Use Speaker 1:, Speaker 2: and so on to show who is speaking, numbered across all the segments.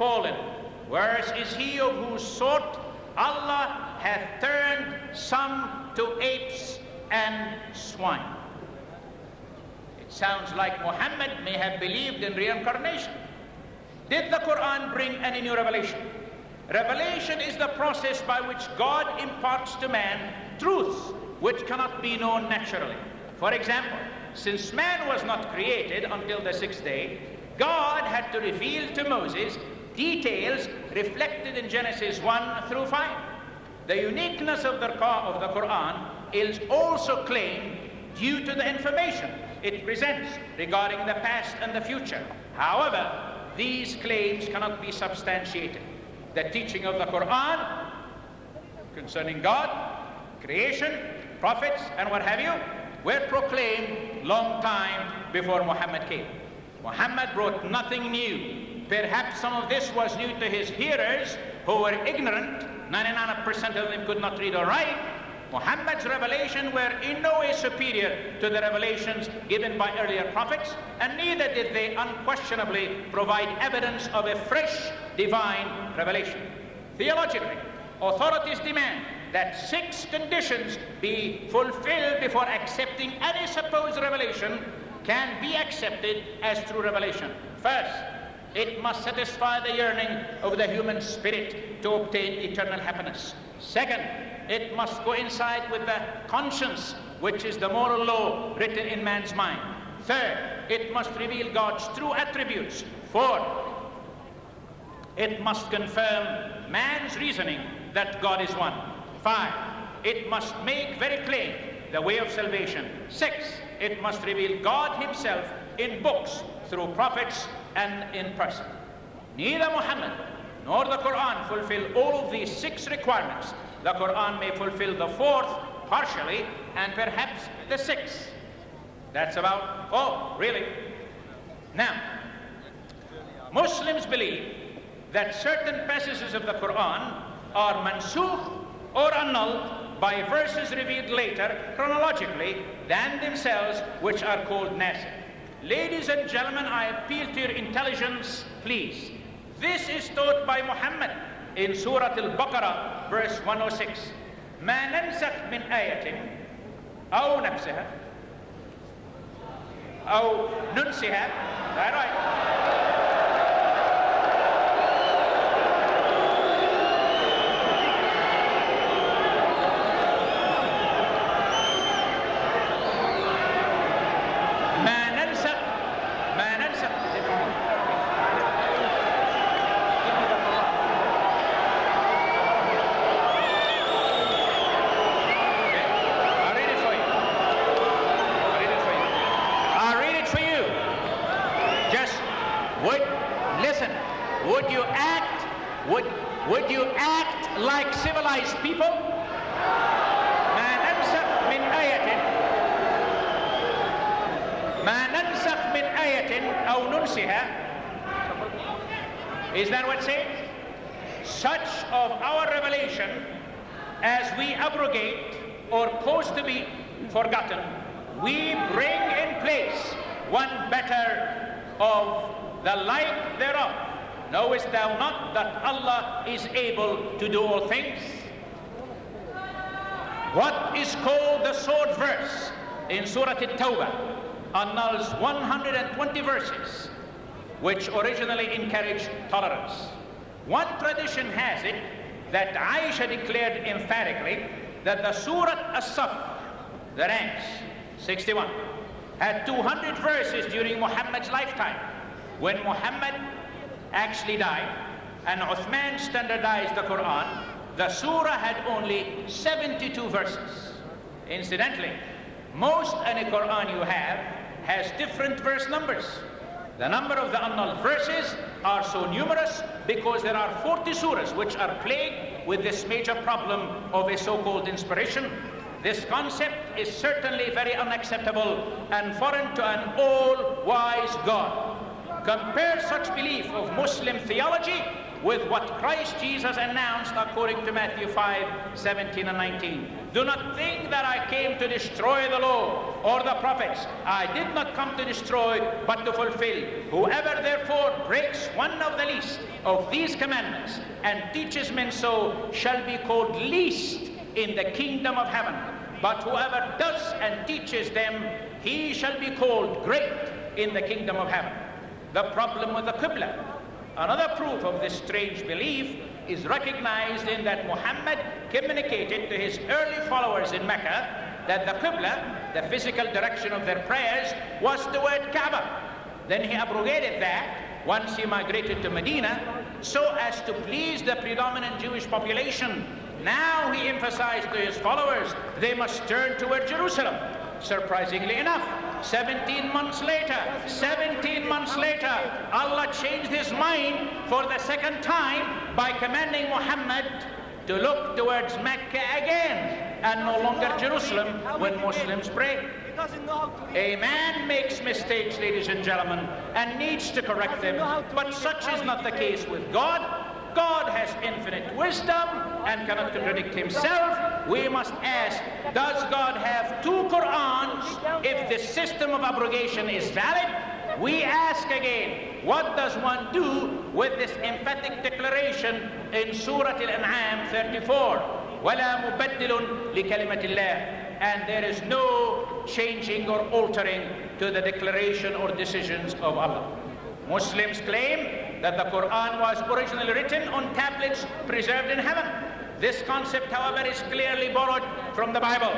Speaker 1: fallen. Worse is he of whose sort Allah hath turned some to apes and swine. It sounds like Muhammad may have believed in reincarnation. Did the Quran bring any new revelation? Revelation is the process by which God imparts to man truths which cannot be known naturally. For example, since man was not created until the sixth day, God had to reveal to Moses details reflected in Genesis 1 through 5. The uniqueness of the Quran is also claimed due to the information it presents regarding the past and the future. However, these claims cannot be substantiated. The teaching of the Quran concerning God, creation, prophets, and what have you, were proclaimed long time before Muhammad came. Muhammad brought nothing new. Perhaps some of this was new to his hearers who were ignorant. 99% of them could not read or write. Muhammad's revelation were in no way superior to the revelations given by earlier prophets, and neither did they unquestionably provide evidence of a fresh divine revelation. Theologically, authorities demand that 6 conditions be fulfilled before accepting any supposed revelation can be accepted as true revelation. First, it must satisfy the yearning of the human spirit to obtain eternal happiness. Second, it must coincide with the conscience, which is the moral law written in man's mind. Third, it must reveal God's true attributes. Fourth, it must confirm man's reasoning that God is one. 5, it must make very plain the way of salvation. 6, it must reveal God himself in books, through prophets, and in person. Neither Muhammad nor the Quran fulfill all of these 6 requirements. The Quran may fulfill the 4th partially, and perhaps the 6th. That's about, oh, really? Now, Muslims believe that certain passages of the Quran are mansukh or annulled by verses revealed later chronologically than themselves, which are called nasikh. Ladies and gentlemen, I appeal to your intelligence, please. This is taught by Muhammad in Surah Al-Baqarah, verse 106. ما ننسخ من آية أو نفسها أو ننسها. All right. Would you act like civilized people? ما ننسخ من آية ما ننسخ من آية أو ننسها. Is that what it says? Such of our revelation as we abrogate or cause to be forgotten, we bring in place one better of the like thereof. Knowest thou not that Allah is able to do all things? What is called the sword verse in Surah At-Tawbah annuls 120 verses which originally encouraged tolerance. One tradition has it that Aisha declared emphatically that the Surah As-Saff, the ranks, 61, had 200 verses during Muhammad's lifetime. When Muhammad actually died and Uthman standardized the Quran, the surah had only 72 verses. Incidentally, most any Quran you have has different verse numbers. The number of the annulled verses are so numerous because there are 40 surahs which are plagued with this major problem of a so-called inspiration. This concept is certainly very unacceptable and foreign to an all-wise God. compare such belief of Muslim theology with what Christ Jesus announced according to Matthew 5:17 and 19. Do not think that I came to destroy the law or the prophets. I did not come to destroy, but to fulfill. Whoever therefore breaks one of the least of these commandments and teaches men so shall be called least in the kingdom of heaven. But whoever does and teaches them, he shall be called great in the kingdom of heaven. The problem with the Qibla, another proof of this strange belief, is recognized in that Muhammad communicated to his early followers in Mecca that the Qibla, the physical direction of their prayers, was toward Kaaba. Then he abrogated that once he migrated to Medina so as to please the predominant Jewish population. Now he emphasized to his followers they must turn toward Jerusalem. Surprisingly enough, 17 months later, Allah changed his mind for the second time by commanding Muhammad to look towards Mecca again and no longer Jerusalem when Muslims pray. A man makes mistakes, ladies and gentlemen, and needs to correct them, but such is not the case with God. God has infinite wisdom and cannot contradict himself. We must ask, does God have two Qur'ans if the system of abrogation is valid? We ask again, what does one do with this emphatic declaration in Surah Al-An'am 34? وَلَا مُبَدِّلٌ لِكَلِمَةِ اللَّهِ. And there is no changing or altering to the declaration or decisions of Allah. Muslims claim that the Quran was originally written on tablets preserved in heaven. This concept, however, is clearly borrowed from the Bible,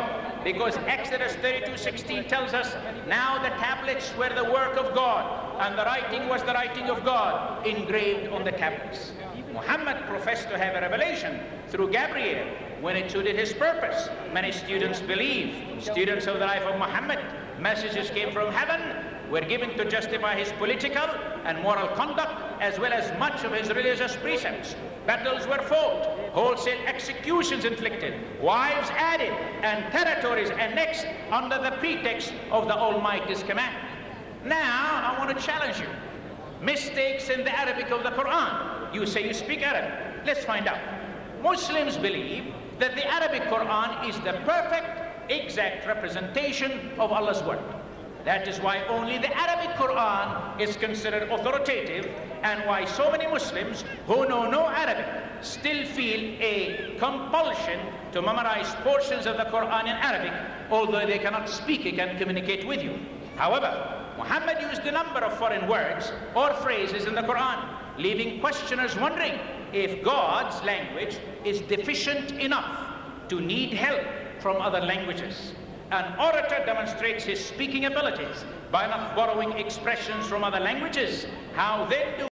Speaker 1: because Exodus 32:16 tells us, now the tablets were the work of God, and the writing was the writing of God, engraved on the tablets. Muhammad professed to have a revelation through Gabriel when it suited his purpose. Many students believe, students of the life of Muhammad, messages came from heaven, were given to justify his political and moral conduct, as well as much of his religious precepts. Battles were fought, wholesale executions inflicted, wives added, and territories annexed under the pretext of the Almighty's command. Now, I want to challenge you. Mistakes in the Arabic of the Quran. You say you speak Arabic. Let's find out. Muslims believe that the Arabic Quran is the perfect, exact representation of Allah's word. That is why only the Arabic Quran is considered authoritative, and why so many Muslims who know no Arabic still feel a compulsion to memorize portions of the Quran in Arabic, although they cannot speak it and communicate with you. However, Muhammad used a number of foreign words or phrases in the Quran, leaving questioners wondering if God's language is deficient enough to need help from other languages. An orator demonstrates his speaking abilities by not borrowing expressions from other languages. How then do